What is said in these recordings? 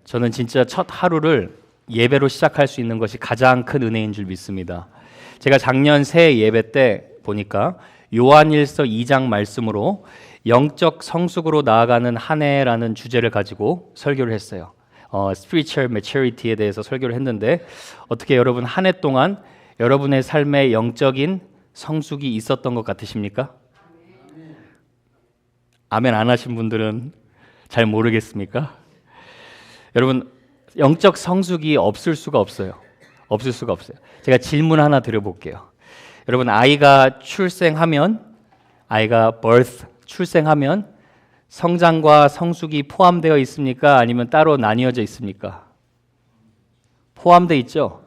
저는 진짜 첫 하루를 예배로 시작할 수 있는 것이 가장 큰 은혜인 줄 믿습니다. 제가 작년 새해 예배 때 보니까 요한일서 2장 말씀으로 영적 성숙으로 나아가는 한 해라는 주제를 가지고 설교를 했어요. Spiritual Maturity에 대해서 설교를 했는데 어떻게 여러분 한 해 동안 여러분의 삶에 영적인 성숙이 있었던 것 같으십니까? 아멘 안 하신 분들은 잘 모르겠습니까? 여러분 영적 성숙이 없을 수가 없어요. 없을 수가 없어요. 제가 질문 하나 드려볼게요. 여러분 아이가 출생하면 성장과 성숙이 포함되어 있습니까? 아니면 따로 나뉘어져 있습니까? 포함되어 있죠.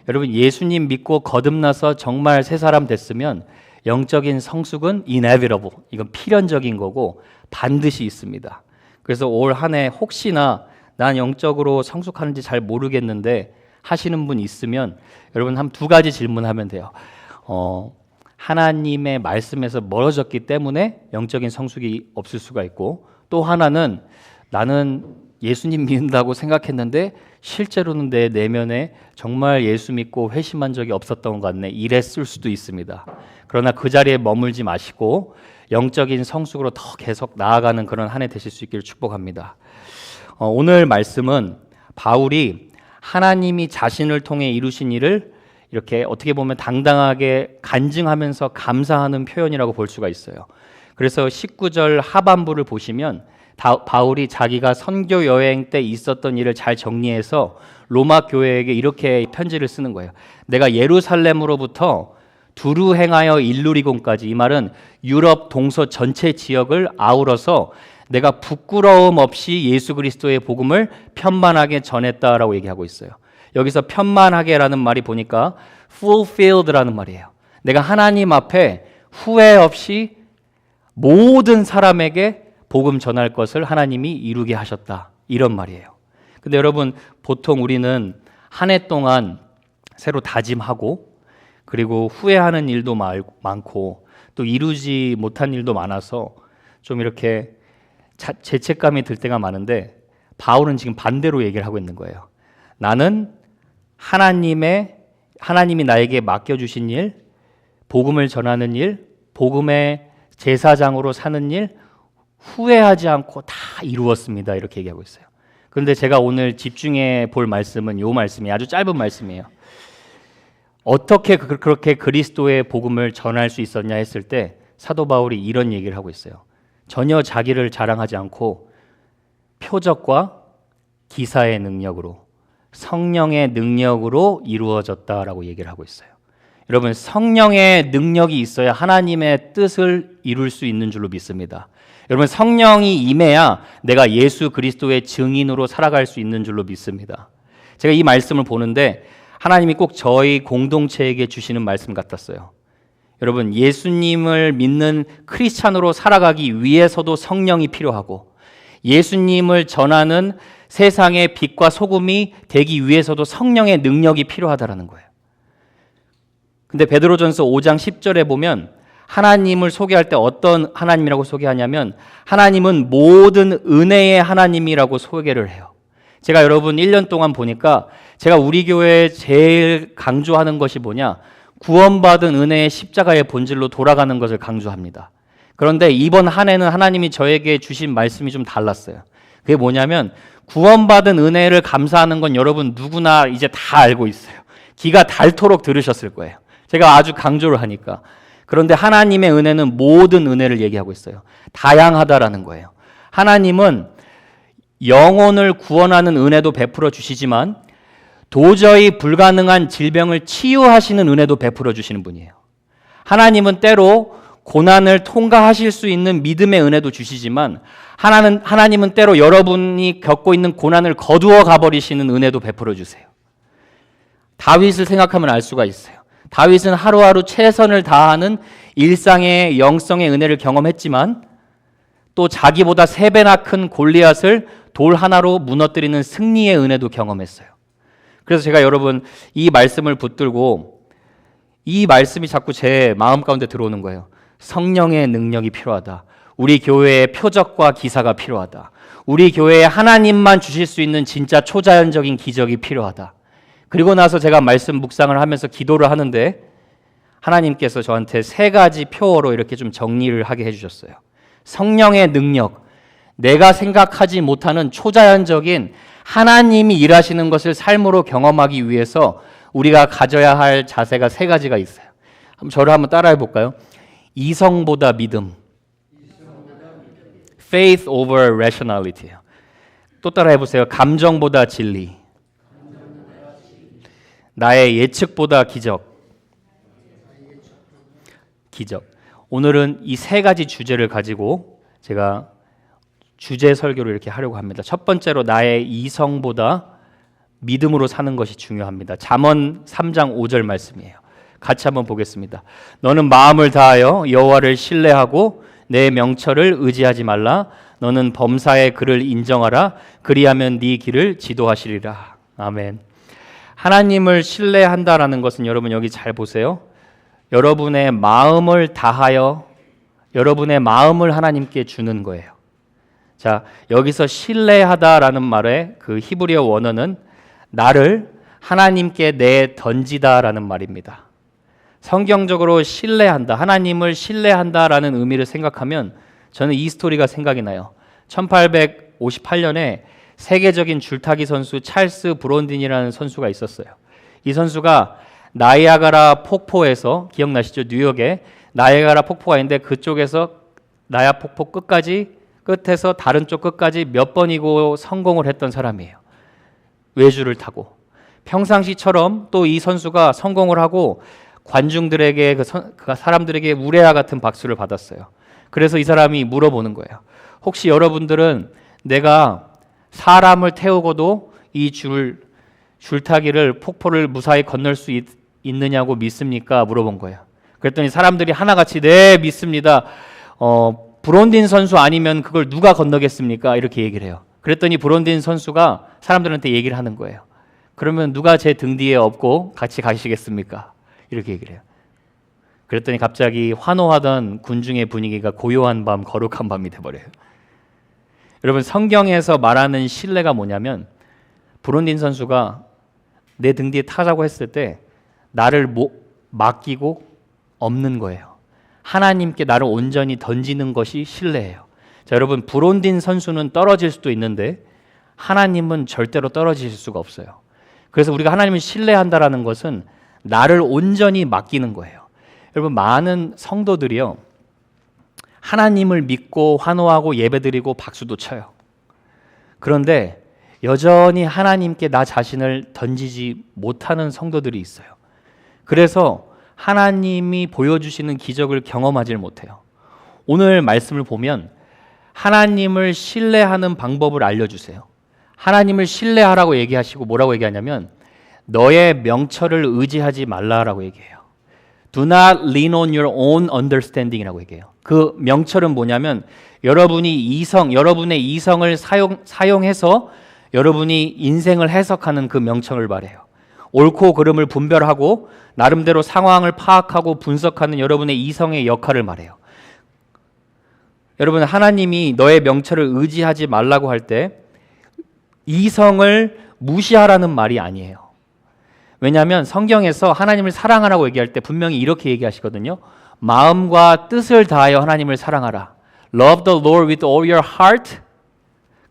여러분 예수님 믿고 거듭나서 정말 새 사람 됐으면 영적인 성숙은 inevitable, 이건 필연적인 거고 반드시 있습니다. 그래서 올 한 해 혹시나 난 영적으로 성숙하는지 잘 모르겠는데 하시는 분 있으면 여러분 한 두 가지 질문하면 돼요. 하나님의 말씀에서 멀어졌기 때문에 영적인 성숙이 없을 수가 있고, 또 하나는 나는 예수님 믿는다고 생각했는데 실제로는 내 내면에 정말 예수 믿고 회심한 적이 없었던 것 같네, 이랬을 수도 있습니다. 그러나 그 자리에 머물지 마시고 영적인 성숙으로 더 계속 나아가는 그런 한 해 되실 수 있기를 축복합니다. 오늘 말씀은 바울이 하나님이 자신을 통해 이루신 일을 이렇게 어떻게 보면 당당하게 간증하면서 감사하는 표현이라고 볼 수가 있어요. 그래서 19절 하반부를 보시면 바울이 자기가 선교 여행 때 있었던 일을 잘 정리해서 로마 교회에게 이렇게 편지를 쓰는 거예요. 내가 예루살렘으로부터 두루 행하여 일루리곤까지, 이 말은 유럽 동서 전체 지역을 아우러서 내가 부끄러움 없이 예수 그리스도의 복음을 편만하게 전했다라고 얘기하고 있어요. 여기서 편만하게라는 말이 보니까 fulfilled라는 말이에요. 내가 하나님 앞에 후회 없이 모든 사람에게 복음 전할 것을 하나님이 이루게 하셨다, 이런 말이에요. 근데 여러분 보통 우리는 한 해 동안 새로 다짐하고 그리고 후회하는 일도 많고 또 이루지 못한 일도 많아서 좀 이렇게 죄책감이 들 때가 많은데, 바울은 지금 반대로 얘기를 하고 있는 거예요. 나는 하나님이 나에게 맡겨주신 일, 복음을 전하는 일, 복음의 제사장으로 사는 일 후회하지 않고 다 이루었습니다, 이렇게 얘기하고 있어요. 그런데 제가 오늘 집중해 볼 말씀은 이 말씀이 아주 짧은 말씀이에요. 어떻게 그렇게 그리스도의 복음을 전할 수 있었냐 했을 때 사도 바울이 이런 얘기를 하고 있어요. 전혀 자기를 자랑하지 않고 표적과 기사의 능력으로, 성령의 능력으로 이루어졌다라고 얘기를 하고 있어요. 여러분 성령의 능력이 있어야 하나님의 뜻을 이룰 수 있는 줄로 믿습니다. 여러분 성령이 임해야 내가 예수 그리스도의 증인으로 살아갈 수 있는 줄로 믿습니다. 제가 이 말씀을 보는데 하나님이 꼭 저희 공동체에게 주시는 말씀 같았어요. 여러분 예수님을 믿는 크리스찬으로 살아가기 위해서도 성령이 필요하고, 예수님을 전하는 세상의 빛과 소금이 되기 위해서도 성령의 능력이 필요하다라는 거예요. 근데 베드로전서 5장 10절에 보면 하나님을 소개할 때 어떤 하나님이라고 소개하냐면 하나님은 모든 은혜의 하나님이라고 소개를 해요. 제가 여러분 1년 동안 보니까 제가 우리 교회에 제일 강조하는 것이 뭐냐, 구원받은 은혜의 십자가의 본질로 돌아가는 것을 강조합니다. 그런데 이번 한 해는 하나님이 저에게 주신 말씀이 좀 달랐어요. 그게 뭐냐면 구원받은 은혜를 감사하는 건 여러분 누구나 이제 다 알고 있어요. 기가 닳도록 들으셨을 거예요. 제가 아주 강조를 하니까. 그런데 하나님의 은혜는 모든 은혜를 얘기하고 있어요. 다양하다라는 거예요. 하나님은 영혼을 구원하는 은혜도 베풀어 주시지만 도저히 불가능한 질병을 치유하시는 은혜도 베풀어 주시는 분이에요. 하나님은 때로 고난을 통과하실 수 있는 믿음의 은혜도 주시지만 하나님은 때로 여러분이 겪고 있는 고난을 거두어 가버리시는 은혜도 베풀어 주세요. 다윗을 생각하면 알 수가 있어요. 다윗은 하루하루 최선을 다하는 일상의 영성의 은혜를 경험했지만 또 자기보다 3배나 큰 골리앗을 돌 하나로 무너뜨리는 승리의 은혜도 경험했어요. 그래서 제가 여러분 이 말씀을 붙들고 이 말씀이 자꾸 제 마음 가운데 들어오는 거예요. 성령의 능력이 필요하다. 우리 교회에 표적과 기사가 필요하다. 우리 교회에 하나님만 주실 수 있는 진짜 초자연적인 기적이 필요하다. 그리고 나서 제가 말씀 묵상을 하면서 기도를 하는데 하나님께서 저한테 3가지 표어로 이렇게 좀 정리를 하게 해주셨어요. 성령의 능력, 내가 생각하지 못하는 초자연적인 하나님이 일하시는 것을 삶으로 경험하기 위해서 우리가 가져야 할 자세가 3가지가 있어요. 저를 한번 따라해 볼까요? 이성보다 믿음. Faith over rationality예요. 또 따라해 보세요. 감정보다 진리. 나의 예측보다 기적. 기적. 오늘은 이 3가지 주제를 가지고 제가 주제 설교를 이렇게 하려고 합니다. 첫 번째로 나의 이성보다 믿음으로 사는 것이 중요합니다. 잠언 3장 5절 말씀이에요. 같이 한번 보겠습니다. 너는 마음을 다하여 여호와를 신뢰하고 내 명철을 의지하지 말라. 너는 범사의 그를 인정하라. 그리하면 네 길을 지도하시리라. 아멘. 하나님을 신뢰한다라는 것은 여러분 여기 잘 보세요. 여러분의 마음을 다하여 여러분의 마음을 하나님께 주는 거예요. 자, 여기서 신뢰하다라는 말의 그 히브리어 원어는 나를 하나님께 내 던지다라는 말입니다. 성경적으로 신뢰한다, 하나님을 신뢰한다라는 의미를 생각하면 저는 이 스토리가 생각이 나요. 1858년에 세계적인 줄타기 선수 찰스 브론딘이라는 선수가 있었어요. 이 선수가 나이아가라 폭포에서, 기억나시죠? 뉴욕에 나이아가라 폭포가 있는데 그쪽에서 나야 폭포 끝에서 다른 쪽 끝까지 몇 번이고 성공을 했던 사람이에요. 외주를 타고. 평상시처럼 또 이 선수가 성공을 하고 관중들에게 그 사람들에게 우레와 같은 박수를 받았어요. 그래서 이 사람이 물어보는 거예요. 혹시 여러분들은 내가 사람을 태우고도 이 줄타기를 폭포를 무사히 건널 수 있느냐고 믿습니까? 물어본 거예요. 그랬더니 사람들이 하나같이 네 믿습니다. 브론딘 선수 아니면 그걸 누가 건너겠습니까? 이렇게 얘기를 해요. 그랬더니 브론딘 선수가 사람들한테 얘기를 하는 거예요. 그러면 누가 제 등 뒤에 업고 같이 가시겠습니까? 이렇게 얘기를 해요. 그랬더니 갑자기 환호하던 군중의 분위기가 고요한 밤, 거룩한 밤이 돼버려요. 여러분, 성경에서 말하는 신뢰가 뭐냐면 브론딘 선수가 내 등 뒤에 타자고 했을 때 나를 맡기고 없는 거예요. 하나님께 나를 온전히 던지는 것이 신뢰예요. 자, 여러분, 브론딘 선수는 떨어질 수도 있는데 하나님은 절대로 떨어지실 수가 없어요. 그래서 우리가 하나님을 신뢰한다라는 것은 나를 온전히 맡기는 거예요. 여러분, 많은 성도들이요, 하나님을 믿고 환호하고 예배드리고 박수도 쳐요. 그런데 여전히 하나님께 나 자신을 던지지 못하는 성도들이 있어요. 그래서 하나님이 보여주시는 기적을 경험하지 못해요. 오늘 말씀을 보면 하나님을 신뢰하는 방법을 알려주세요. 하나님을 신뢰하라고 얘기하시고 뭐라고 얘기하냐면 너의 명철을 의지하지 말라라고 얘기해요. Do not lean on your own understanding이라고 얘기해요. 그 명철은 뭐냐면 여러분의 이성을 사용해서 여러분이 인생을 해석하는 그 명철을 말해요. 옳고 그름을 분별하고 나름대로 상황을 파악하고 분석하는 여러분의 이성의 역할을 말해요. 여러분, 하나님이 너의 명철을 의지하지 말라고 할 때 이성을 무시하라는 말이 아니에요. 왜냐하면 성경에서 하나님을 사랑하라고 얘기할 때 분명히 이렇게 얘기하시거든요. 마음과 뜻을 다하여 하나님을 사랑하라. Love the Lord with all your heart.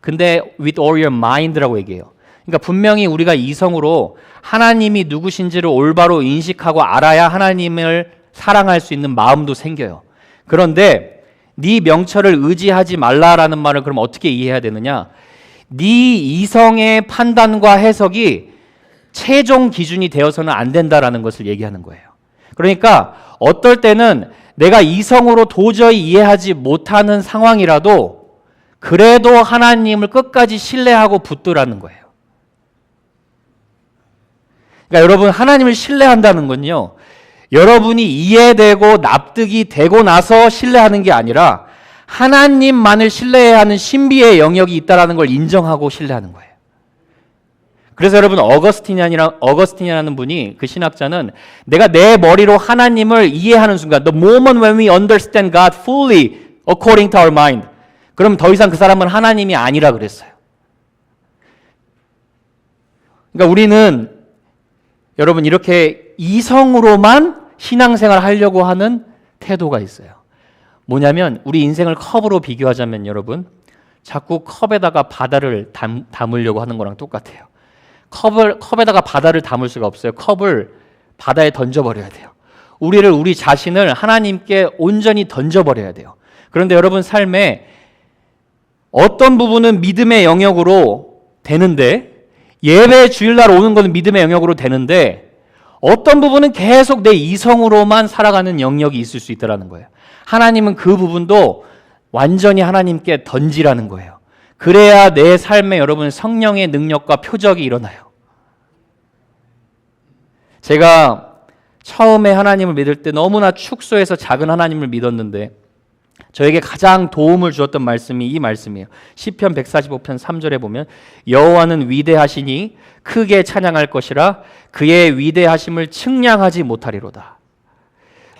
근데 with all your mind라고 얘기해요. 그러니까 분명히 우리가 이성으로 하나님이 누구신지를 올바로 인식하고 알아야 하나님을 사랑할 수 있는 마음도 생겨요. 그런데 네 명철을 의지하지 말라라는 말을 그럼 어떻게 이해해야 되느냐? 네 이성의 판단과 해석이 최종 기준이 되어서는 안 된다라는 것을 얘기하는 거예요. 그러니까 어떨 때는 내가 이성으로 도저히 이해하지 못하는 상황이라도 그래도 하나님을 끝까지 신뢰하고 붙들라는 거예요. 그러니까 여러분, 하나님을 신뢰한다는 건요, 여러분이 이해되고 납득이 되고 나서 신뢰하는 게 아니라 하나님만을 신뢰해야 하는 신비의 영역이 있다는 걸 인정하고 신뢰하는 거예요. 그래서 여러분, 어거스틴이라는 분이, 그 신학자는 내가 내 머리로 하나님을 이해하는 순간, the moment when we understand God fully according to our mind, 그럼 더 이상 그 사람은 하나님이 아니라 그랬어요. 그러니까 우리는 여러분 이렇게 이성으로만 신앙생활을 하려고 하는 태도가 있어요. 뭐냐면 우리 인생을 컵으로 비교하자면 여러분 자꾸 컵에다가 바다를 담으려고 하는 거랑 똑같아요. 컵에다가 바다를 담을 수가 없어요. 컵을 바다에 던져버려야 돼요. 우리 자신을 하나님께 온전히 던져버려야 돼요. 그런데 여러분 삶에 어떤 부분은 믿음의 영역으로 되는데 예배 주일날 오는 것은 믿음의 영역으로 되는데 어떤 부분은 계속 내 이성으로만 살아가는 영역이 있을 수 있다는 거예요. 하나님은 그 부분도 완전히 하나님께 던지라는 거예요. 그래야 내 삶에 여러분 성령의 능력과 표적이 일어나요. 제가 처음에 하나님을 믿을 때 너무나 축소해서 작은 하나님을 믿었는데 저에게 가장 도움을 주었던 말씀이 이 말씀이에요. 시편 145편 3절에 보면 여호와는 위대하시니 크게 찬양할 것이라 그의 위대하심을 측량하지 못하리로다.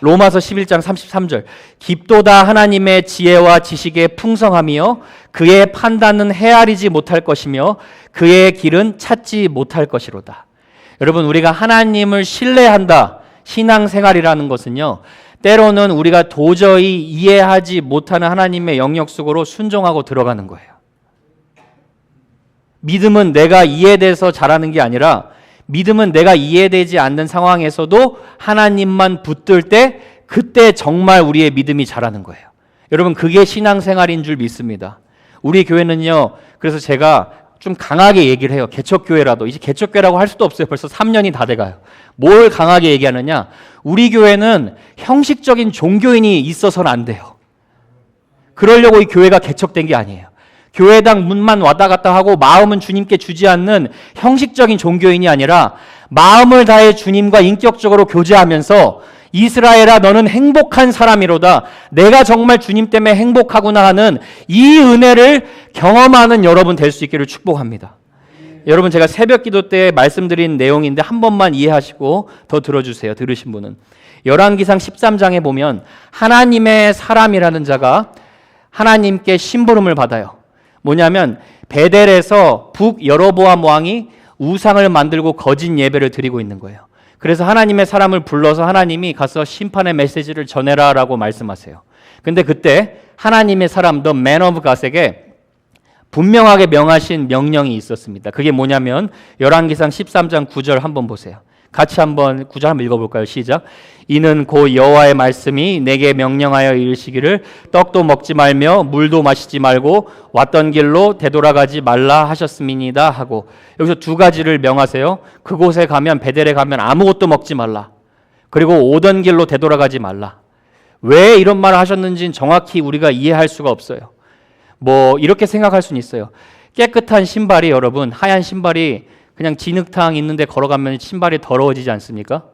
로마서 11장 33절 깊도다 하나님의 지혜와 지식의 풍성함이요 그의 판단은 헤아리지 못할 것이며 그의 길은 찾지 못할 것이로다. 여러분 우리가 하나님을 신뢰한다. 신앙생활이라는 것은요. 때로는 우리가 도저히 이해하지 못하는 하나님의 영역 속으로 순종하고 들어가는 거예요. 믿음은 내가 이해돼서 잘하는 게 아니라 믿음은 내가 이해되지 않는 상황에서도 하나님만 붙들 때 그때 정말 우리의 믿음이 자라는 거예요. 여러분 그게 신앙생활인 줄 믿습니다. 우리 교회는요. 그래서 제가 좀 강하게 얘기를 해요. 개척교회라도. 이제 개척교회라고 할 수도 없어요. 벌써 3년이 다 돼가요. 뭘 강하게 얘기하느냐. 우리 교회는 형식적인 종교인이 있어서는 안 돼요. 그러려고 이 교회가 개척된 게 아니에요. 교회당 문만 왔다 갔다 하고 마음은 주님께 주지 않는 형식적인 종교인이 아니라 마음을 다해 주님과 인격적으로 교제하면서 이스라엘아 너는 행복한 사람이로다. 내가 정말 주님 때문에 행복하구나 하는 이 은혜를 경험하는 여러분 될 수 있기를 축복합니다. 여러분 제가 새벽 기도 때 말씀드린 내용인데 한 번만 이해하시고 더 들어주세요. 들으신 분은. 열왕기상 13장에 보면 하나님의 사람이라는 자가 하나님께 심부름을 받아요. 뭐냐면 베델에서 북여로보암 왕이 우상을 만들고 거짓 예배를 드리고 있는 거예요. 그래서 하나님의 사람을 불러서 하나님이 가서 심판의 메시지를 전해라 라고 말씀하세요. 근데 그때 하나님의 사람 The Man of God에게 분명하게 명하신 명령이 있었습니다. 그게 뭐냐면 열왕기상 13장 9절 한번 보세요. 같이 한번 9절 한번 읽어볼까요? 시작. 이는 곧 여호와의 말씀이 내게 명령하여 이르시기를 떡도 먹지 말며 물도 마시지 말고 왔던 길로 되돌아가지 말라 하셨음이니이다 하고 여기서 두 가지를 명하세요. 그곳에 가면 베델에 가면 아무것도 먹지 말라. 그리고 오던 길로 되돌아가지 말라. 왜 이런 말을 하셨는지는 정확히 우리가 이해할 수가 없어요. 뭐 이렇게 생각할 수는 있어요. 깨끗한 신발이 여러분 하얀 신발이 그냥 진흙탕 있는데 걸어가면 신발이 더러워지지 않습니까?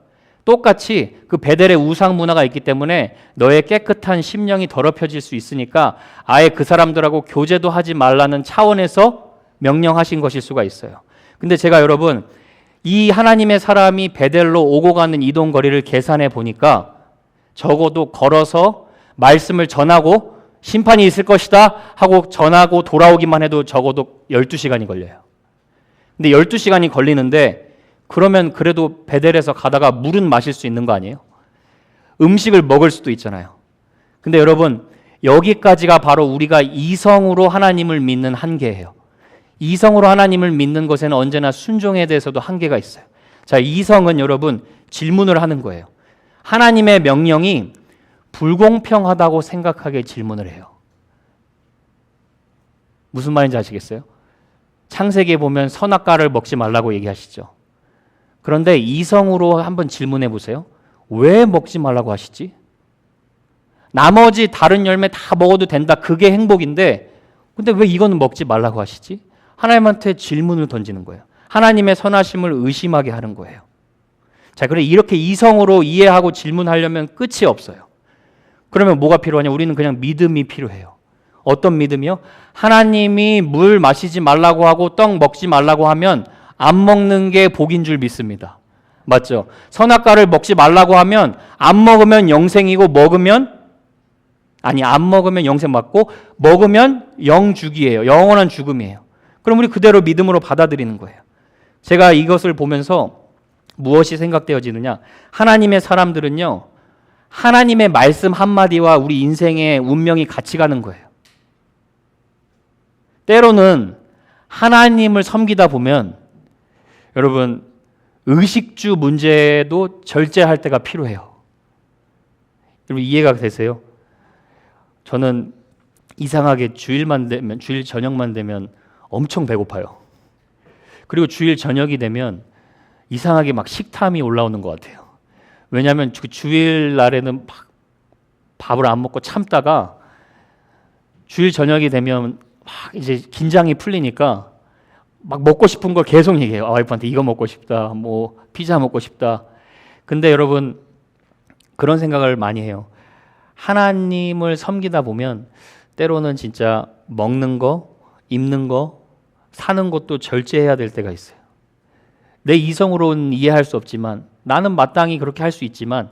똑같이 그 베델의 우상 문화가 있기 때문에 너의 깨끗한 심령이 더럽혀질 수 있으니까 아예 그 사람들하고 교제도 하지 말라는 차원에서 명령하신 것일 수가 있어요. 근데 제가 여러분 이 하나님의 사람이 베델로 오고 가는 이동 거리를 계산해 보니까 적어도 걸어서 말씀을 전하고 심판이 있을 것이다 하고 전하고 돌아오기만 해도 적어도 12시간이 걸려요. 근데 12시간이 걸리는데 그러면 그래도 베델에서 가다가 물은 마실 수 있는 거 아니에요? 음식을 먹을 수도 있잖아요. 근데 여러분 여기까지가 바로 우리가 이성으로 하나님을 믿는 한계예요. 이성으로 하나님을 믿는 것에는 언제나 순종에 대해서도 한계가 있어요. 자, 이성은 여러분 질문을 하는 거예요. 하나님의 명령이 불공평하다고 생각하게 질문을 해요. 무슨 말인지 아시겠어요? 창세기에 보면 선악과를 먹지 말라고 얘기하시죠. 그런데 이성으로 한번 질문해 보세요. 왜 먹지 말라고 하시지? 나머지 다른 열매 다 먹어도 된다. 그게 행복인데 근데 왜 이거는 먹지 말라고 하시지? 하나님한테 질문을 던지는 거예요. 하나님의 선하심을 의심하게 하는 거예요. 자, 그래 이렇게 이성으로 이해하고 질문하려면 끝이 없어요. 그러면 뭐가 필요하냐? 우리는 그냥 믿음이 필요해요. 어떤 믿음이요? 하나님이 물 마시지 말라고 하고 떡 먹지 말라고 하면 안 먹는 게 복인 줄 믿습니다. 맞죠? 선악과를 먹지 말라고 하면 안 먹으면 영생이고 먹으면 아니, 안 먹으면 영생 받고 먹으면 영죽이에요. 영원한 죽음이에요. 그럼 우리 그대로 믿음으로 받아들이는 거예요. 제가 이것을 보면서 무엇이 생각되어지느냐? 하나님의 사람들은요, 하나님의 말씀 한마디와 우리 인생의 운명이 같이 가는 거예요. 때로는 하나님을 섬기다 보면 여러분, 의식주 문제도 절제할 때가 필요해요. 여러분, 이해가 되세요? 저는 이상하게 주일 저녁만 되면 엄청 배고파요. 그리고 주일 저녁이 되면 이상하게 막 식탐이 올라오는 것 같아요. 왜냐하면 그 주일 날에는 막 밥을 안 먹고 참다가 주일 저녁이 되면 막 이제 긴장이 풀리니까 막 먹고 싶은 걸 계속 얘기해요. 와이프한테 이거 먹고 싶다, 뭐 피자 먹고 싶다. 근데 여러분, 그런 생각을 많이 해요. 하나님을 섬기다 보면 때로는 진짜 먹는 거, 입는 거, 사는 것도 절제해야 될 때가 있어요. 내 이성으로는 이해할 수 없지만, 나는 마땅히 그렇게 할 수 있지만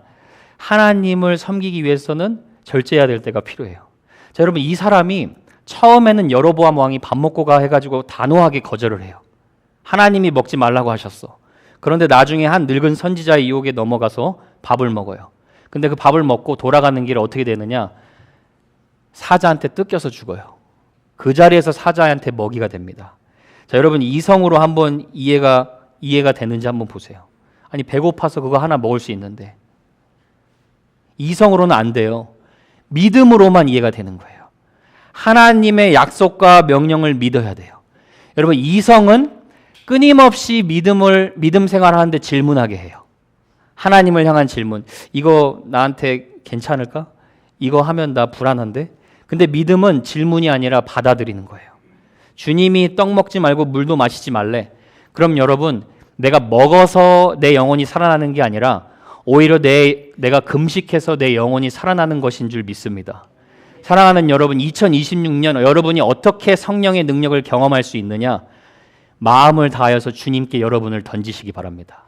하나님을 섬기기 위해서는 절제해야 될 때가 필요해요. 자, 여러분, 이 사람이 처음에는 여로보암 왕이 밥 먹고 가 해가지고 단호하게 거절을 해요. 하나님이 먹지 말라고 하셨어. 그런데 나중에 한 늙은 선지자의 유혹에 넘어가서 밥을 먹어요. 근데 그 밥을 먹고 돌아가는 길에 어떻게 되느냐? 사자한테 뜯겨서 죽어요. 그 자리에서 사자한테 먹이가 됩니다. 자, 여러분, 이성으로 한번 이해가 되는지 한번 보세요. 아니, 배고파서 그거 하나 먹을 수 있는데 이성으로는 안 돼요. 믿음으로만 이해가 되는 거예요. 하나님의 약속과 명령을 믿어야 돼요. 여러분, 이성은 끊임없이 믿음 생활하는데 질문하게 해요. 하나님을 향한 질문. 이거 나한테 괜찮을까? 이거 하면 나 불안한데? 근데 믿음은 질문이 아니라 받아들이는 거예요. 주님이 떡 먹지 말고 물도 마시지 말래. 그럼 여러분, 내가 먹어서 내 영혼이 살아나는 게 아니라 오히려 내가 금식해서 내 영혼이 살아나는 것인 줄 믿습니다. 사랑하는 여러분, 2026년 여러분이 어떻게 성령의 능력을 경험할 수 있느냐? 마음을 다하여서 주님께 여러분을 던지시기 바랍니다.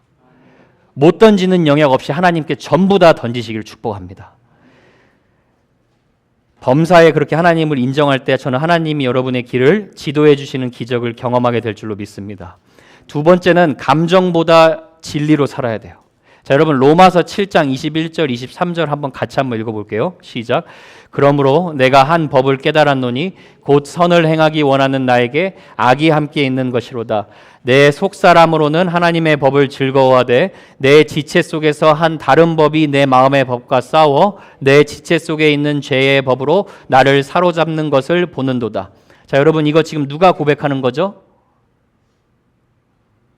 못 던지는 영역 없이 하나님께 전부 다 던지시기를 축복합니다. 범사에 그렇게 하나님을 인정할 때 저는 하나님이 여러분의 길을 지도해 주시는 기적을 경험하게 될 줄로 믿습니다. 두 번째는 감정보다 진리로 살아야 돼요. 자, 여러분, 로마서 7장 21절 23절 한번 읽어볼게요. 시작. 그러므로 내가 한 법을 깨달았노니 곧 선을 행하기 원하는 나에게 악이 함께 있는 것이로다. 내 속사람으로는 하나님의 법을 즐거워하되 내 지체 속에서 한 다른 법이 내 마음의 법과 싸워 내 지체 속에 있는 죄의 법으로 나를 사로잡는 것을 보는도다. 자, 여러분, 이거 지금 누가 고백하는 거죠?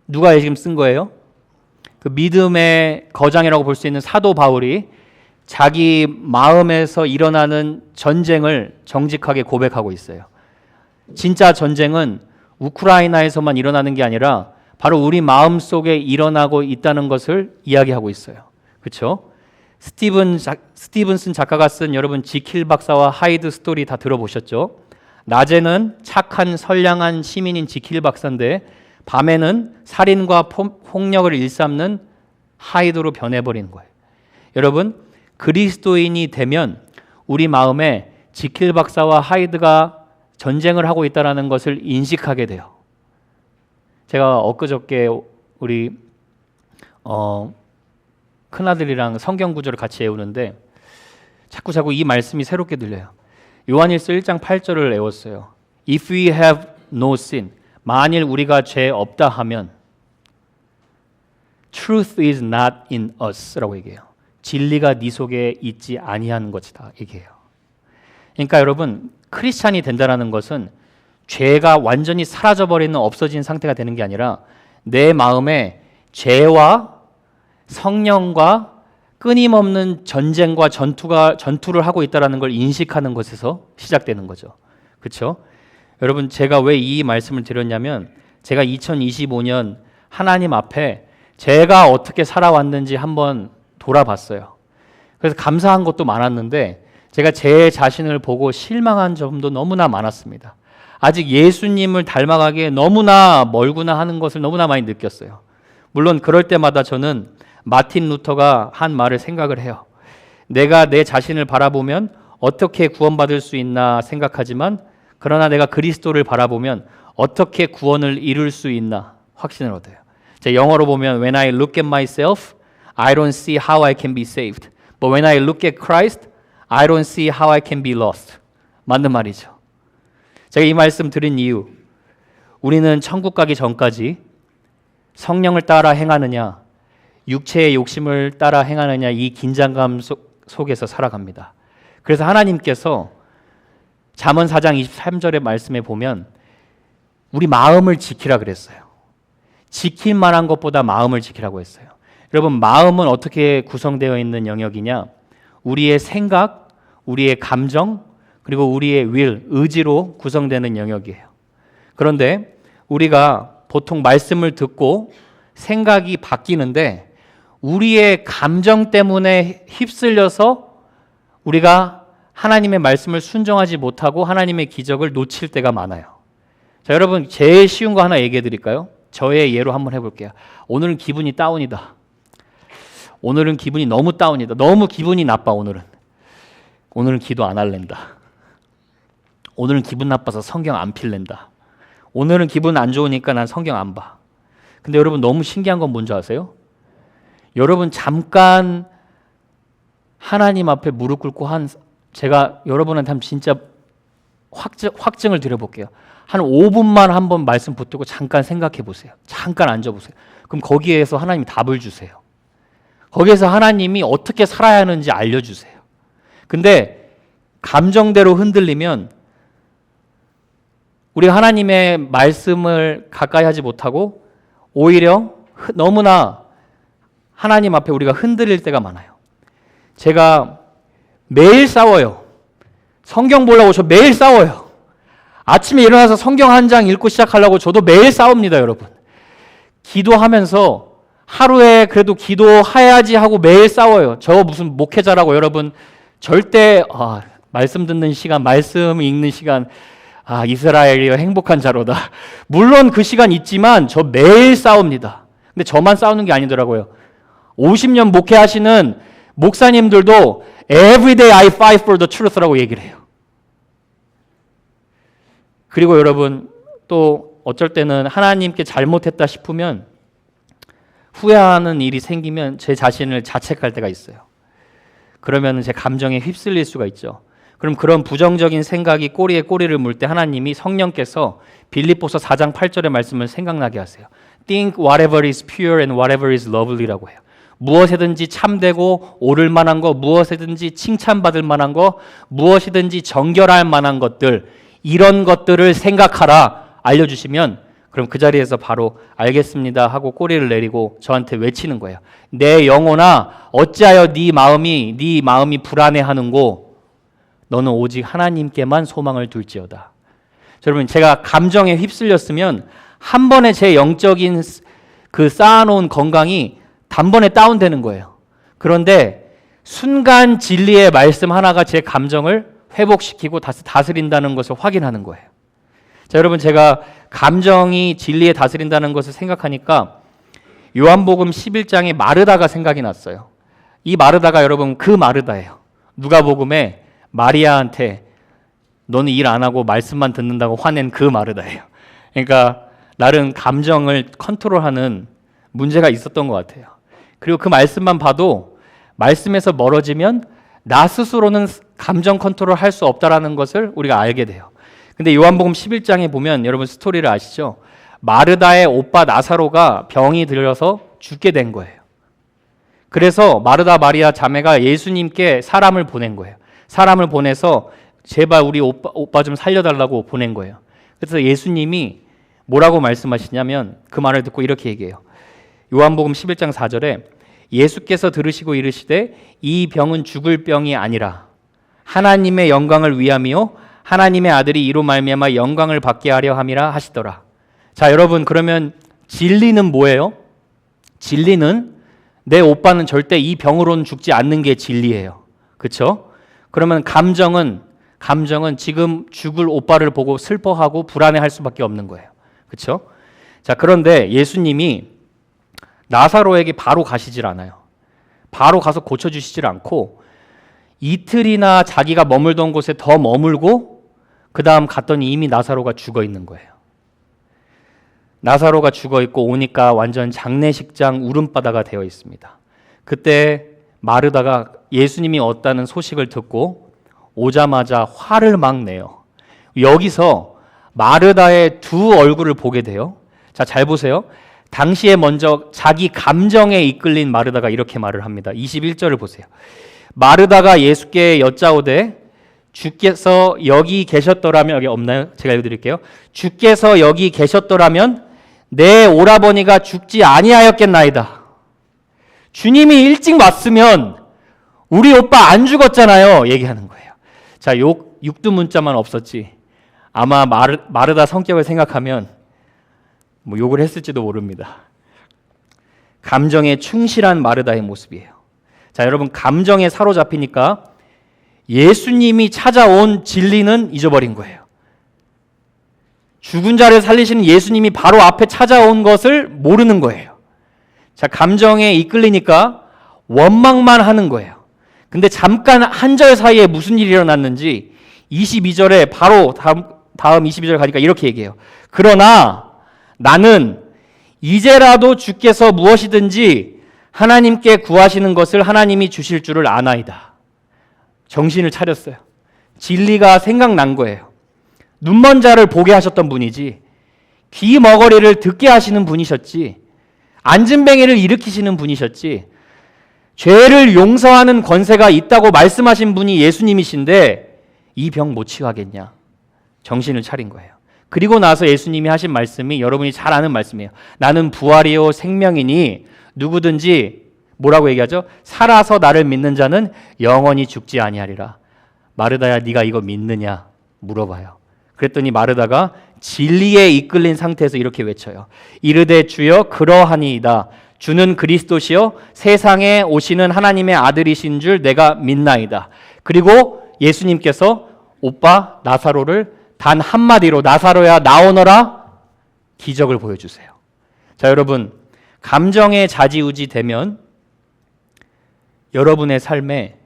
누가 지금 쓴 거예요? 그 믿음의 거장이라고 볼 수 있는 사도 바울이 자기 마음에서 일어나는 전쟁을 정직하게 고백하고 있어요. 진짜 전쟁은 우크라이나에서만 일어나는 게 아니라 바로 우리 마음 속에 일어나고 있다는 것을 이야기하고 있어요. 그렇죠? 스티븐슨 작가가 쓴 여러분 지킬 박사와 하이드 스토리 다 들어보셨죠? 낮에는 착한 선량한 시민인 지킬 박사인데 밤에는 살인과 폭력을 일삼는 하이드로 변해버리는 거예요. 여러분, 그리스도인이 되면 우리 마음에 지킬 박사와 하이드가 전쟁을 하고 있다는 것을 인식하게 돼요. 제가 엊그저께 우리 큰아들이랑 성경 구절을 같이 외우는데 자꾸 이 말씀이 새롭게 들려요. 요한일서 1장 8절을 외웠어요. If we have no sin, 만일 우리가 죄 없다 하면 Truth is not in us라고 얘기해요. 진리가 네 속에 있지 아니하는 것이다 얘기해요. 그러니까 여러분, 크리스찬이 된다는 것은 죄가 완전히 사라져버리는 없어진 상태가 되는 게 아니라 내 마음에 죄와 성령과 끊임없는 전쟁과 전투를 하고 있다는 걸 인식하는 것에서 시작되는 거죠. 그렇죠? 여러분, 제가 왜 이 말씀을 드렸냐면 제가 2025년 하나님 앞에 제가 어떻게 살아왔는지 한번 돌아봤어요. 그래서 감사한 것도 많았는데 제가 제 자신을 보고 실망한 점도 너무나 많았습니다. 아직 예수님을 닮아가기에 너무나 멀구나 하는 것을 너무나 많이 느꼈어요. 물론 그럴 때마다 저는 마틴 루터가 한 말을 생각을 해요. 내가 내 자신을 바라보면 어떻게 구원받을 수 있나 생각하지만 그러나 내가 그리스도를 바라보면 어떻게 구원을 이룰 수 있나 확신을 얻어요. 제 영어로 보면 When I look at myself, I don't see how I can be saved. But when I look at Christ, I don't see how I can be lost. 맞는 말이죠. 제가 이 말씀 드린 이유, 우리는 천국 가기 전까지 성령을 따라 행하느냐, 육체의 욕심을 따라 행하느냐 이 긴장감 속에서 살아갑니다. 그래서 하나님께서 잠언 4장 23절의 말씀에 보면 우리 마음을 지키라 그랬어요. 지킬 만한 것보다 마음을 지키라고 했어요. 여러분, 마음은 어떻게 구성되어 있는 영역이냐? 우리의 생각, 우리의 감정, 그리고 우리의 will, 의지로 구성되는 영역이에요. 그런데 우리가 보통 말씀을 듣고 생각이 바뀌는데 우리의 감정 때문에 휩쓸려서 우리가 하나님의 말씀을 순종하지 못하고 하나님의 기적을 놓칠 때가 많아요. 자, 여러분, 제일 쉬운 거 하나 얘기해 드릴까요? 저의 예로 한번 해볼게요. 오늘은 기분이 다운이다. 오늘은 기분이 너무 다운이다. 너무 기분이 나빠. 오늘은 기도 안 할랜다. 오늘은 기분 나빠서 성경 안 필랜다. 오늘은 기분 안 좋으니까 난 성경 안 봐. 근데 여러분, 너무 신기한 건 뭔지 아세요? 여러분, 잠깐 하나님 앞에 무릎 꿇고 제가 여러분한테 진짜 확증을 드려볼게요. 한 5분만 한번 말씀 붙들고 잠깐 생각해 보세요. 잠깐 앉아 보세요. 그럼 거기에서 하나님이 답을 주세요. 거기에서 하나님이 어떻게 살아야 하는지 알려주세요. 근데 감정대로 흔들리면 우리 하나님의 말씀을 가까이 하지 못하고 오히려 너무나 하나님 앞에 우리가 흔들릴 때가 많아요. 제가 매일 싸워요. 성경 보려고 저 매일 싸워요. 아침에 일어나서 성경 한 장 읽고 시작하려고 저도 매일 싸웁니다, 여러분. 기도하면서 하루에 그래도 기도해야지 하고 매일 싸워요. 저 무슨 목회자라고 여러분 절대 말씀 듣는 시간, 말씀 읽는 시간, 이스라엘이여 행복한 자로다. 물론 그 시간 있지만 저 매일 싸웁니다. 근데 저만 싸우는 게 아니더라고요. 50년 목회하시는 목사님들도 Every day I fight for the truth라고 얘기를 해요. 그리고 여러분, 또 어쩔 때는 하나님께 잘못했다 싶으면 후회하는 일이 생기면 제 자신을 자책할 때가 있어요. 그러면 제 감정에 휩쓸릴 수가 있죠. 그럼 그런 부정적인 생각이 꼬리에 꼬리를 물 때 하나님이 성령께서 빌립보서 4장 8절의 말씀을 생각나게 하세요. Think whatever is pure and whatever is lovely라고 해요. 무엇이든지 참되고 오를 만한 거, 무엇이든지 칭찬받을 만한 거, 무엇이든지 정결할 만한 것들, 이런 것들을 생각하라 알려주시면 그럼 그 자리에서 바로 알겠습니다 하고 꼬리를 내리고 저한테 외치는 거예요. 내 영혼아 어찌하여 네 마음이 불안해하는고 너는 오직 하나님께만 소망을 둘지어다. 여러분, 제가 감정에 휩쓸렸으면 한 번에 제 영적인 그 쌓아놓은 건강이 단번에 다운되는 거예요. 그런데 순간 진리의 말씀 하나가 제 감정을 회복시키고 다스린다는 것을 확인하는 거예요. 자, 여러분, 제가 감정이 진리에 다스린다는 것을 생각하니까 요한복음 11장의 마르다가 생각이 났어요. 이 마르다가 여러분 그 마르다예요. 누가복음에 마리아한테 너는 일 안 하고 말씀만 듣는다고 화낸 그 마르다예요. 그러니까 나름 감정을 컨트롤하는 문제가 있었던 것 같아요. 그리고 그 말씀만 봐도 말씀에서 멀어지면 나 스스로는 감정 컨트롤 할 수 없다라는 것을 우리가 알게 돼요. 근데 요한복음 11장에 보면 여러분 스토리를 아시죠? 마르다의 오빠 나사로가 병이 들려서 죽게 된 거예요. 그래서 마르다 마리아 자매가 예수님께 사람을 보낸 거예요. 사람을 보내서 제발 우리 오빠 좀 살려달라고 보낸 거예요. 그래서 예수님이 뭐라고 말씀하시냐면 그 말을 듣고 이렇게 얘기해요. 요한복음 11장 4절에 예수께서 들으시고 이르시되 이 병은 죽을 병이 아니라 하나님의 영광을 위함이요 하나님의 아들이 이로 말미암아 영광을 받게 하려 함이라 하시더라. 자, 여러분, 그러면 진리는 뭐예요? 진리는 내 오빠는 절대 이 병으로는 죽지 않는 게 진리예요. 그렇죠? 그러면 감정은 지금 죽을 오빠를 보고 슬퍼하고 불안해할 수밖에 없는 거예요. 그렇죠? 자, 그런데 예수님이 나사로에게 바로 가시질 않아요. 바로 가서 고쳐주시질 않고 이틀이나 자기가 머물던 곳에 더 머물고 그 다음 갔더니 이미 나사로가 죽어 있는 거예요. 나사로가 죽어 있고 오니까 완전 장례식장 울음바다가 되어 있습니다. 그때 마르다가 예수님이 왔다는 소식을 듣고 오자마자 화를 막 내요. 여기서 마르다의 두 얼굴을 보게 돼요. 자, 잘 보세요. 당시에 먼저 자기 감정에 이끌린 마르다가 이렇게 말을 합니다. 21절을 보세요. 마르다가 예수께 여짜오되 주께서 여기 계셨더라면, 여기 없나요? 제가 읽어드릴게요. 주께서 여기 계셨더라면 내 오라버니가 죽지 아니하였겠나이다. 주님이 일찍 왔으면 우리 오빠 안 죽었잖아요. 얘기하는 거예요. 자, 육두문자만 없었지 아마 마르다 성격을 생각하면 뭐 욕을 했을지도 모릅니다. 감정에 충실한 마르다의 모습이에요. 자, 여러분, 감정에 사로잡히니까 예수님이 찾아온 진리는 잊어버린 거예요. 죽은 자를 살리시는 예수님이 바로 앞에 찾아온 것을 모르는 거예요. 자, 감정에 이끌리니까 원망만 하는 거예요. 근데 잠깐 한 절 사이에 무슨 일이 일어났는지 22절에 바로 다음 22절 가니까 이렇게 얘기해요. 그러나 나는 이제라도 주께서 무엇이든지 하나님께 구하시는 것을 하나님이 주실 줄을 아나이다. 정신을 차렸어요. 진리가 생각난 거예요. 눈먼 자를 보게 하셨던 분이지, 귀 머거리를 듣게 하시는 분이셨지, 앉은뱅이를 일으키시는 분이셨지, 죄를 용서하는 권세가 있다고 말씀하신 분이 예수님이신데 이 병 못 치유하겠냐? 정신을 차린 거예요. 그리고 나서 예수님이 하신 말씀이 여러분이 잘 아는 말씀이에요. 나는 부활이요 생명이니 누구든지 뭐라고 얘기하죠? 살아서 나를 믿는 자는 영원히 죽지 아니하리라. 마르다야, 네가 이거 믿느냐? 물어봐요. 그랬더니 마르다가 진리에 이끌린 상태에서 이렇게 외쳐요. 이르되 주여 그러하니이다. 주는 그리스도시요 세상에 오시는 하나님의 아들이신 줄 내가 믿나이다. 그리고 예수님께서 오빠 나사로를 단 한마디로 나사로야 나오너라 기적을 보여주세요. 자, 여러분, 감정에 좌지우지 되면 여러분의 삶에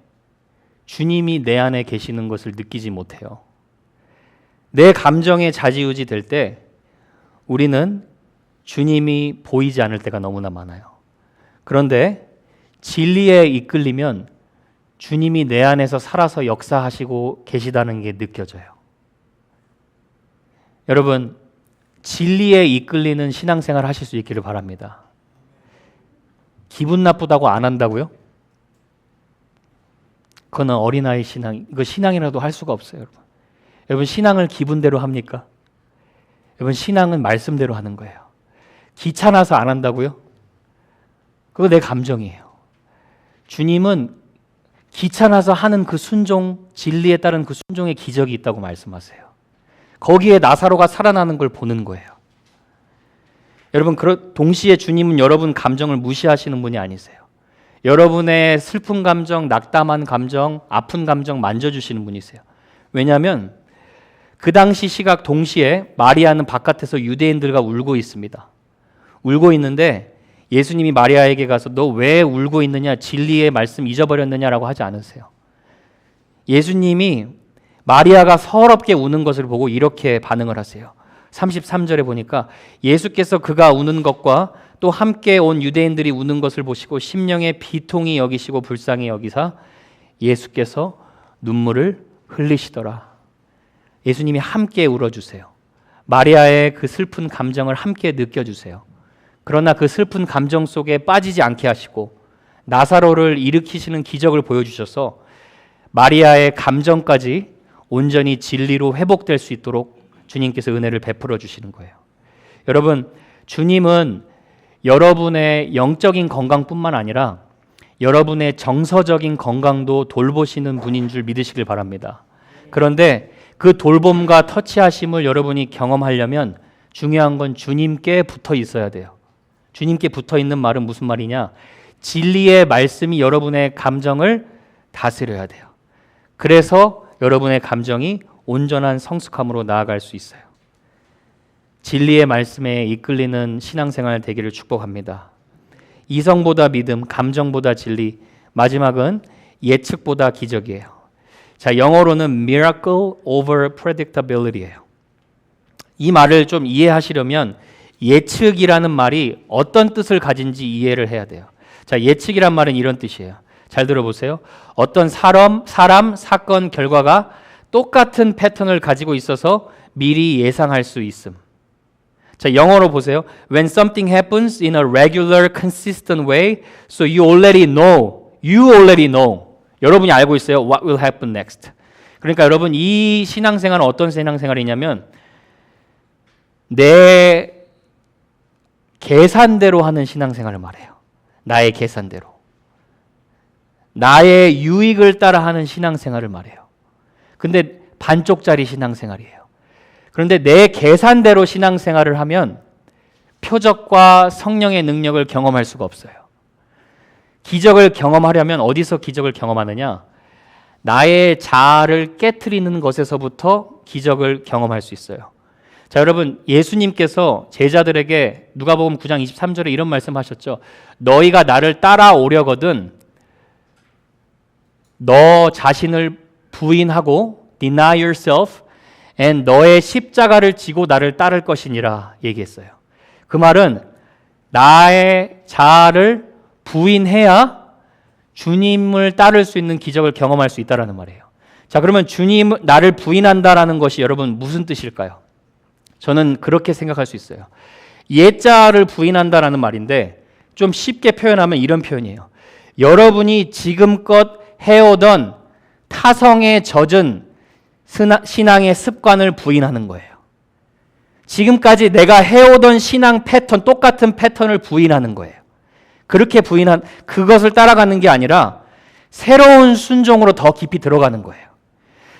주님이 내 안에 계시는 것을 느끼지 못해요. 내 감정에 좌지우지 될 때 우리는 주님이 보이지 않을 때가 너무나 많아요. 그런데 진리에 이끌리면 주님이 내 안에서 살아서 역사하시고 계시다는 게 느껴져요. 여러분, 진리에 이끌리는 신앙생활 하실 수 있기를 바랍니다. 기분 나쁘다고 안 한다고요? 그거는 어린아이 신앙, 이거 신앙이라도 할 수가 없어요, 여러분. 여러분, 신앙을 기분대로 합니까? 여러분, 신앙은 말씀대로 하는 거예요. 귀찮아서 안 한다고요? 그거 내 감정이에요. 주님은 귀찮아서 하는 그 순종, 진리에 따른 그 순종의 기적이 있다고 말씀하세요. 거기에 나사로가 살아나는 걸 보는 거예요. 여러분, 동시에 주님은 여러분 감정을 무시하시는 분이 아니세요. 여러분의 슬픈 감정, 낙담한 감정, 아픈 감정 만져주시는 분이세요. 왜냐하면 그 당시 시각 동시에 마리아는 바깥에서 유대인들과 울고 있습니다. 울고 있는데 예수님이 마리아에게 가서 너 왜 울고 있느냐, 진리의 말씀 잊어버렸느냐라고 하지 않으세요. 예수님이 마리아가 서럽게 우는 것을 보고 이렇게 반응을 하세요. 33절에 보니까 예수께서 그가 우는 것과 또 함께 온 유대인들이 우는 것을 보시고 심령의 비통이 여기시고 불쌍히 여기사 예수께서 눈물을 흘리시더라. 예수님이 함께 울어주세요. 마리아의 그 슬픈 감정을 함께 느껴주세요. 그러나 그 슬픈 감정 속에 빠지지 않게 하시고 나사로를 일으키시는 기적을 보여주셔서 마리아의 감정까지 온전히 진리로 회복될 수 있도록 주님께서 은혜를 베풀어 주시는 거예요. 여러분, 주님은 여러분의 영적인 건강뿐만 아니라 여러분의 정서적인 건강도 돌보시는 분인 줄 믿으시길 바랍니다. 그런데 그 돌봄과 터치하심을 여러분이 경험하려면 중요한 건 주님께 붙어 있어야 돼요. 주님께 붙어 있는 말은 무슨 말이냐? 진리의 말씀이 여러분의 감정을 다스려야 돼요. 그래서 여러분의 감정이 온전한 성숙함으로 나아갈 수 있어요. 진리의 말씀에 이끌리는 신앙생활 되기를 축복합니다. 이성보다 믿음, 감정보다 진리, 마지막은 예측보다 기적이에요. 자, 영어로는 miracle over predictability예요. 이 말을 좀 이해하시려면 예측이라는 말이 어떤 뜻을 가진지 이해를 해야 돼요. 자, 예측이란 말은 이런 뜻이에요. 잘 들어보세요. 어떤 사람, 사건, 결과가 똑같은 패턴을 가지고 있어서 미리 예상할 수 있음. 자, 영어로 보세요. When something happens in a regular, consistent way, so you already know. 여러분이 알고 있어요. What will happen next? 그러니까 여러분 이 신앙생활은 어떤 신앙생활이냐면 내 계산대로 하는 신앙생활을 말해요. 나의 계산대로. 나의 유익을 따라 하는 신앙생활을 말해요. 근데 반쪽짜리 신앙생활이에요. 그런데 내 계산대로 신앙생활을 하면 표적과 성령의 능력을 경험할 수가 없어요. 기적을 경험하려면 어디서 기적을 경험하느냐? 나의 자아를 깨트리는 것에서부터 기적을 경험할 수 있어요. 자, 여러분, 예수님께서 제자들에게 누가복음 9장 23절에 이런 말씀하셨죠. 너희가 나를 따라오려거든 너 자신을 부인하고 deny yourself and 너의 십자가를 지고 나를 따를 것이니라 얘기했어요. 그 말은 나의 자아를 부인해야 주님을 따를 수 있는 기적을 경험할 수 있다라는 말이에요. 자, 그러면 주님 나를 부인한다라는 것이 여러분 무슨 뜻일까요? 저는 그렇게 생각할 수 있어요. 옛자를 부인한다라는 말인데 좀 쉽게 표현하면 이런 표현이에요. 여러분이 지금껏 해오던 타성에 젖은 신앙의 습관을 부인하는 거예요. 지금까지 내가 해오던 신앙 패턴, 똑같은 패턴을 부인하는 거예요. 그렇게 그것을 따라가는 게 아니라 새로운 순종으로 더 깊이 들어가는 거예요.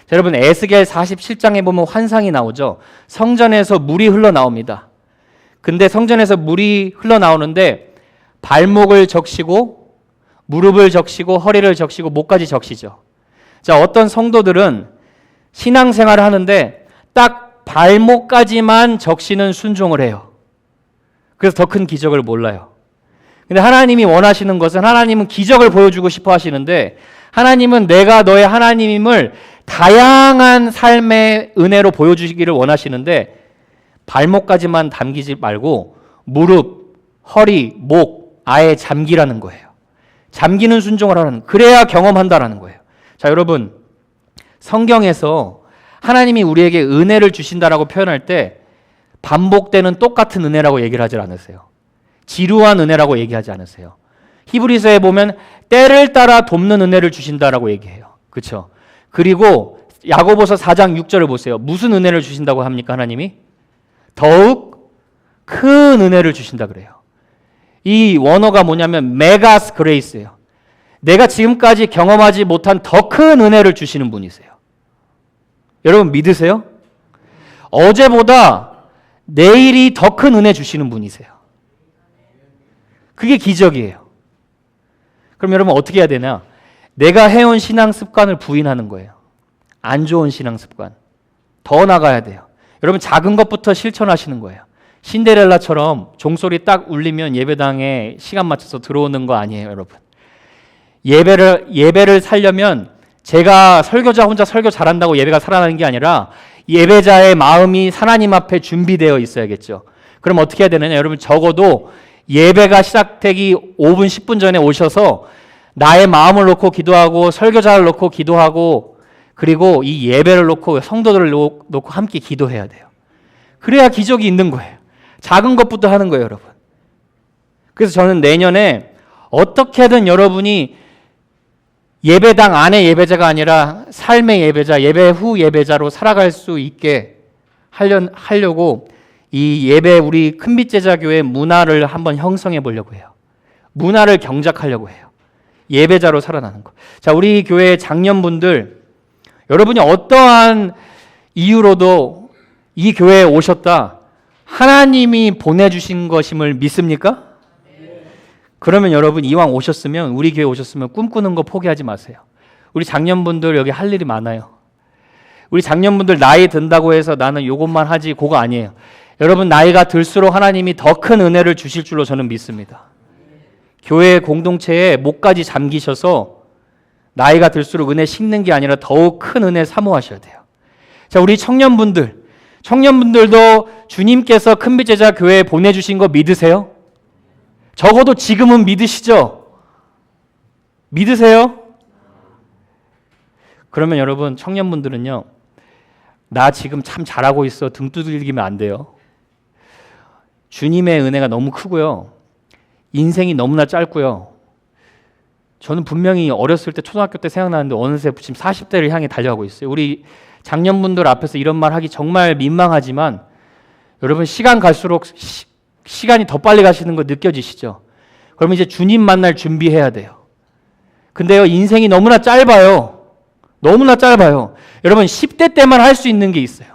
자, 여러분 에스겔 47장에 보면 환상이 나오죠. 성전에서 물이 흘러나옵니다. 근데 성전에서 물이 흘러나오는데 발목을 적시고 무릎을 적시고 허리를 적시고 목까지 적시죠. 자, 어떤 성도들은 신앙생활을 하는데 딱 발목까지만 적시는 순종을 해요. 그래서 더 큰 기적을 몰라요. 근데 하나님이 원하시는 것은 하나님은 기적을 보여주고 싶어 하시는데 하나님은 내가 너의 하나님임을 다양한 삶의 은혜로 보여주시기를 원하시는데 발목까지만 담기지 말고 무릎, 허리, 목 아예 잠기라는 거예요. 잠기는 순종을 하라는, 그래야 경험한다라는 거예요. 자, 여러분 성경에서 하나님이 우리에게 은혜를 주신다라고 표현할 때 반복되는 똑같은 은혜라고 얘기를 하지 않으세요. 지루한 은혜라고 얘기하지 않으세요. 히브리서에 보면 때를 따라 돕는 은혜를 주신다라고 얘기해요. 그렇죠? 그리고 야고보서 4장 6절을 보세요. 무슨 은혜를 주신다고 합니까? 하나님이 더욱 큰 은혜를 주신다 그래요. 이 원어가 뭐냐면 메가스 그레이스예요. 내가 지금까지 경험하지 못한 더 큰 은혜를 주시는 분이세요. 여러분 믿으세요? 어제보다 내일이 더 큰 은혜 주시는 분이세요. 그게 기적이에요. 그럼 여러분 어떻게 해야 되냐? 내가 해온 신앙 습관을 부인하는 거예요. 안 좋은 신앙 습관. 더 나가야 돼요. 여러분 작은 것부터 실천하시는 거예요. 신데렐라처럼 종소리 딱 울리면 예배당에 시간 맞춰서 들어오는 거 아니에요, 여러분. 예배를 살려면 제가 설교자 혼자 설교 잘한다고 예배가 살아나는 게 아니라 예배자의 마음이 하나님 앞에 준비되어 있어야겠죠. 그럼 어떻게 해야 되느냐? 여러분 적어도 예배가 시작되기 5분, 10분 전에 오셔서 나의 마음을 놓고 기도하고 설교자를 놓고 기도하고 그리고 이 예배를 놓고 성도들을 놓고 함께 기도해야 돼요. 그래야 기적이 있는 거예요. 작은 것부터 하는 거예요, 여러분. 그래서 저는 내년에 어떻게든 여러분이 예배당 안의 예배자가 아니라 삶의 예배자, 예배 후 예배자로 살아갈 수 있게 하려고 이 예배 우리 큰빛제자교회 문화를 한번 형성해 보려고 해요. 문화를 경작하려고 해요. 예배자로 살아나는 거. 자, 우리 교회 장년분들 여러분이 어떠한 이유로도 이 교회에 오셨다. 하나님이 보내주신 것임을 믿습니까? 그러면 여러분 이왕 오셨으면 우리 교회 오셨으면 꿈꾸는 거 포기하지 마세요. 우리 장년분들 여기 할 일이 많아요. 우리 장년분들 나이 든다고 해서 나는 이것만 하지 그거 아니에요. 여러분 나이가 들수록 하나님이 더 큰 은혜를 주실 줄로 저는 믿습니다. 교회 공동체에 목까지 잠기셔서 나이가 들수록 은혜 식는 게 아니라 더욱 큰 은혜 사모하셔야 돼요. 자, 우리 청년분들도 주님께서 큰빛제자 교회에 보내주신 거 믿으세요? 적어도 지금은 믿으시죠? 믿으세요? 그러면 여러분, 청년분들은요, 나 지금 참 잘하고 있어 등 두들기면 안 돼요. 주님의 은혜가 너무 크고요. 인생이 너무나 짧고요. 저는 분명히 어렸을 때 초등학교 때 생각나는데 어느새 지금 40대를 향해 달려가고 있어요. 우리 장년분들 앞에서 이런 말 하기 정말 민망하지만 여러분, 시간 갈수록 시간이 더 빨리 가시는 거 느껴지시죠? 그러면 이제 주님 만날 준비해야 돼요. 근데요, 인생이 너무나 짧아요. 너무나 짧아요. 여러분, 10대 때만 할 수 있는 게 있어요.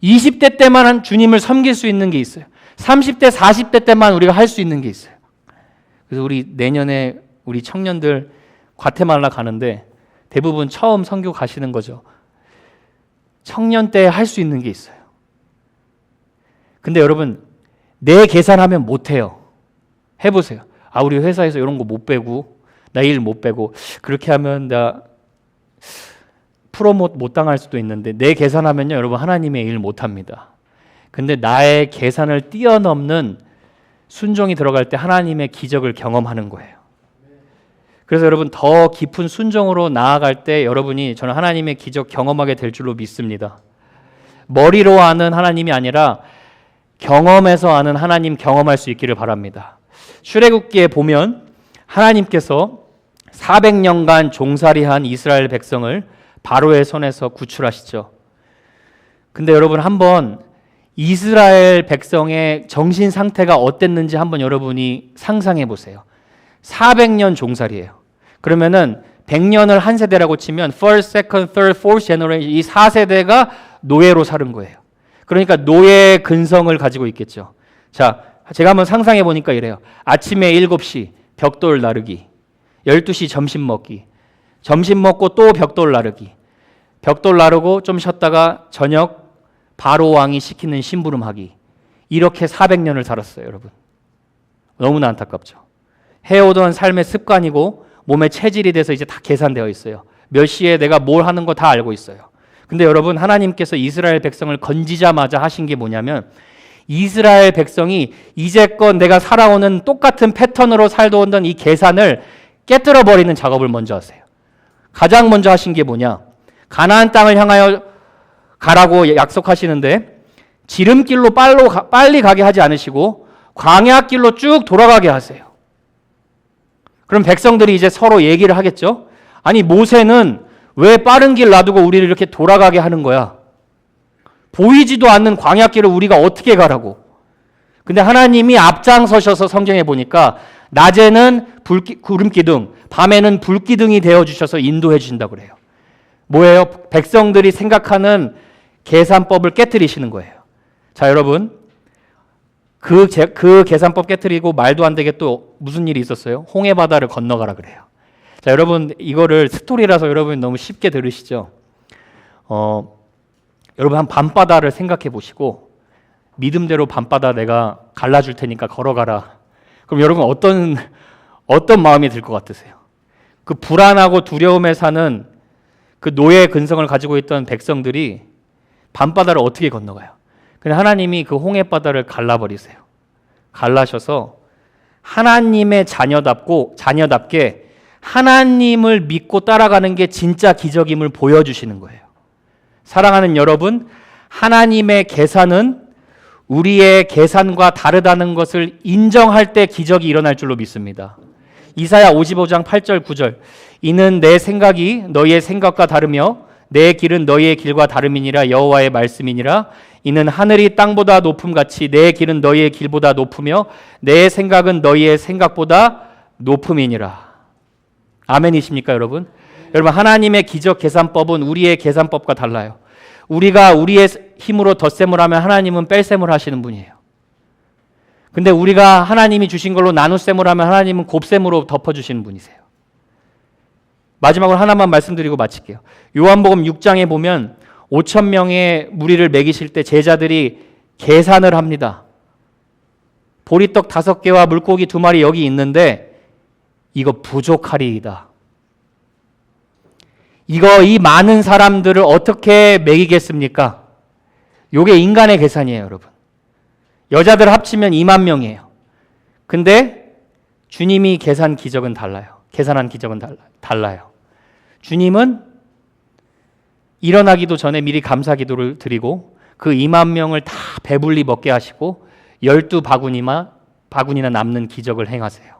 20대 때만 주님을 섬길 수 있는 게 있어요. 30대, 40대 때만 우리가 할 수 있는 게 있어요. 그래서 우리 내년에 우리 청년들 과테말라 가는데 대부분 처음 선교 가시는 거죠. 청년 때 할 수 있는 게 있어요. 근데 여러분, 내 계산하면 못해요. 해보세요. 아, 우리 회사에서 이런 거 못 빼고, 나 일 못 빼고, 그렇게 하면 나 프로모트 못 당할 수도 있는데, 내 계산하면요, 여러분, 하나님의 일 못 합니다. 근데 나의 계산을 뛰어넘는 순종이 들어갈 때 하나님의 기적을 경험하는 거예요. 그래서 여러분, 더 깊은 순종으로 나아갈 때 여러분이, 저는 하나님의 기적 경험하게 될 줄로 믿습니다. 머리로 아는 하나님이 아니라 경험에서 아는 하나님 경험할 수 있기를 바랍니다. 출애굽기에 보면 하나님께서 400년간 종살이한 이스라엘 백성을 바로의 손에서 구출하시죠. 근데 여러분, 한번 이스라엘 백성의 정신 상태가 어땠는지 한번 여러분이 상상해 보세요. 400년 종살이에요. 그러면은 100년을 한 세대라고 치면 first, second, third, fourth generation, 이 4세대가 노예로 사는 거예요. 그러니까 노예 근성을 가지고 있겠죠. 자, 제가 한번 상상해 보니까 이래요. 아침에 7시 벽돌 나르기, 12시 점심 먹기, 점심 먹고 또 벽돌 나르기, 벽돌 나르고 좀 쉬었다가 저녁 바로 왕이 시키는 심부름하기. 이렇게 400년을 살았어요, 여러분. 너무나 안타깝죠. 해오던 삶의 습관이고 몸에 체질이 돼서 이제 다 계산되어 있어요. 몇 시에 내가 뭘 하는 거 다 알고 있어요. 근데 여러분, 하나님께서 이스라엘 백성을 건지자마자 하신 게 뭐냐면, 이스라엘 백성이 이제껏 내가 살아오는 똑같은 패턴으로 살아오던 이 계산을 깨뜨려 버리는 작업을 먼저 하세요. 가장 먼저 하신 게 뭐냐? 가나안 땅을 향하여 가라고 약속하시는데 지름길로 빨리 가게 하지 않으시고 광야길로 쭉 돌아가게 하세요. 그럼 백성들이 이제 서로 얘기를 하겠죠. 아니, 모세는 왜 빠른 길 놔두고 우리를 이렇게 돌아가게 하는 거야? 보이지도 않는 광야길을 우리가 어떻게 가라고? 근데 하나님이 앞장서셔서 성경에 보니까 낮에는 구름기둥, 밤에는 불기둥이 되어주셔서 인도해 주신다고 그래요. 뭐예요? 백성들이 생각하는 계산법을 깨트리시는 거예요. 자, 여러분, 그 계산법 깨트리고 말도 안 되게 또 무슨 일이 있었어요? 홍해바다를 건너가라 그래요. 자, 여러분, 이거를 스토리라서 여러분이 너무 쉽게 들으시죠? 여러분, 한 밤바다를 생각해 보시고 믿음대로 밤바다 내가 갈라줄 테니까 걸어가라. 그럼 여러분, 어떤 마음이 들 것 같으세요? 그 불안하고 두려움에 사는 그 노예 근성을 가지고 있던 백성들이 밤바다를 어떻게 건너가요? 근데 하나님이 그 홍해바다를 갈라버리세요. 갈라셔서 하나님의 자녀답게 하나님을 믿고 따라가는 게 진짜 기적임을 보여주시는 거예요. 사랑하는 여러분, 하나님의 계산은 우리의 계산과 다르다는 것을 인정할 때 기적이 일어날 줄로 믿습니다. 이사야 55장 8절 9절, 이는 내 생각이 너희의 생각과 다르며 내 길은 너희의 길과 다름이니라. 여호와의 말씀이니라. 이는 하늘이 땅보다 높음같이 내 길은 너희의 길보다 높으며 내 생각은 너희의 생각보다 높음이니라. 아멘이십니까, 여러분? 여러분, 하나님의 기적 계산법은 우리의 계산법과 달라요. 우리가 우리의 힘으로 덧셈을 하면 하나님은 뺄셈을 하시는 분이에요. 근데 우리가 하나님이 주신 걸로 나눗셈을 하면 하나님은 곱셈으로 덮어주시는 분이세요. 마지막으로 하나만 말씀드리고 마칠게요. 요한복음 6장에 보면 5천 명의 무리를 먹이실 때 제자들이 계산을 합니다. 보리떡 5개와 물고기 2마리 여기 있는데 이거 부족하리이다. 이 많은 사람들을 어떻게 먹이겠습니까? 요게 인간의 계산이에요, 여러분. 여자들 합치면 2만 명이에요. 근데 주님이 계산한 기적은 달라요. 주님은 일어나기도 전에 미리 감사 기도를 드리고 그 2만 명을 다 배불리 먹게 하시고 12바구니나 남는 기적을 행하세요.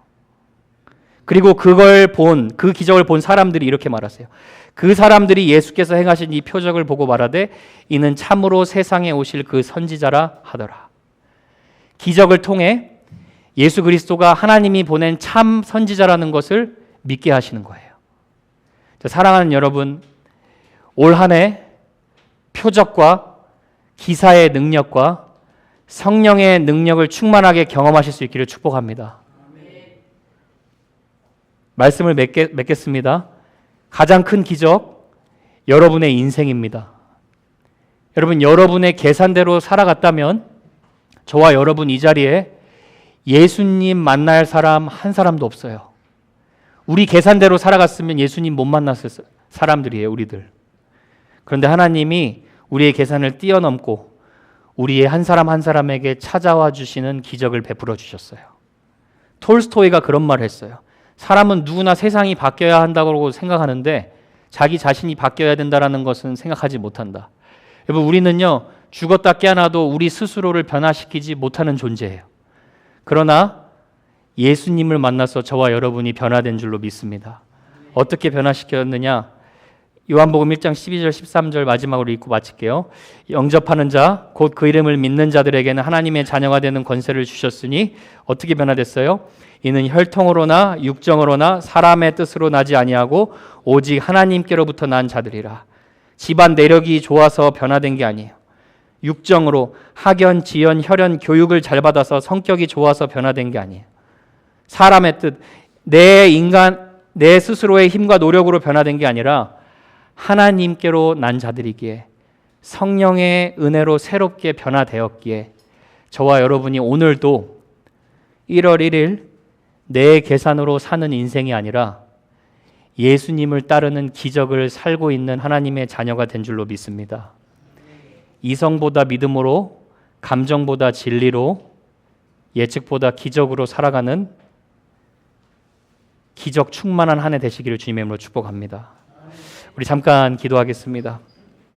그리고 그 기적을 본 사람들이 이렇게 말하세요. 그 사람들이 예수께서 행하신 이 표적을 보고 말하되 이는 참으로 세상에 오실 그 선지자라 하더라. 기적을 통해 예수 그리스도가 하나님이 보낸 참 선지자라는 것을 믿게 하시는 거예요. 사랑하는 여러분, 올 한 해 표적과 기사의 능력과 성령의 능력을 충만하게 경험하실 수 있기를 축복합니다. 말씀을 맺겠습니다. 가장 큰 기적, 여러분의 인생입니다. 여러분, 여러분의 계산대로 살아갔다면 저와 여러분 이 자리에 예수님 만날 사람 한 사람도 없어요. 우리 계산대로 살아갔으면 예수님 못 만났을 사람들이에요, 우리들. 그런데 하나님이 우리의 계산을 뛰어넘고 우리의 한 사람 한 사람에게 찾아와 주시는 기적을 베풀어 주셨어요. 톨스토이가 그런 말을 했어요. 사람은 누구나 세상이 바뀌어야 한다고 생각하는데 자기 자신이 바뀌어야 된다는 것은 생각하지 못한다. 여러분, 우리는요, 죽었다 깨어나도 우리 스스로를 변화시키지 못하는 존재예요. 그러나 예수님을 만나서 저와 여러분이 변화된 줄로 믿습니다. 어떻게 변화시켰느냐? 요한복음 1장 12절 13절 마지막으로 읽고 마칠게요. 영접하는 자, 곧 그 이름을 믿는 자들에게는 하나님의 자녀가 되는 권세를 주셨으니 어떻게 변화됐어요? 이는 혈통으로나 육정으로나 사람의 뜻으로 나지 아니하고 오직 하나님께로부터 난 자들이라. 집안 내력이 좋아서 변화된 게 아니에요. 육정으로 학연, 지연, 혈연, 교육을 잘 받아서 성격이 좋아서 변화된 게 아니에요. 사람의 뜻, 내 스스로의 힘과 노력으로 변화된 게 아니라 하나님께로 난 자들이기에 성령의 은혜로 새롭게 변화되었기에 저와 여러분이 오늘도 1월 1일 내 계산으로 사는 인생이 아니라 예수님을 따르는 기적을 살고 있는 하나님의 자녀가 된 줄로 믿습니다. 이성보다 믿음으로, 감정보다 진리로, 예측보다 기적으로 살아가는 기적 충만한 한 해 되시기를 주님의 이름으로 축복합니다. 우리 잠깐 기도하겠습니다.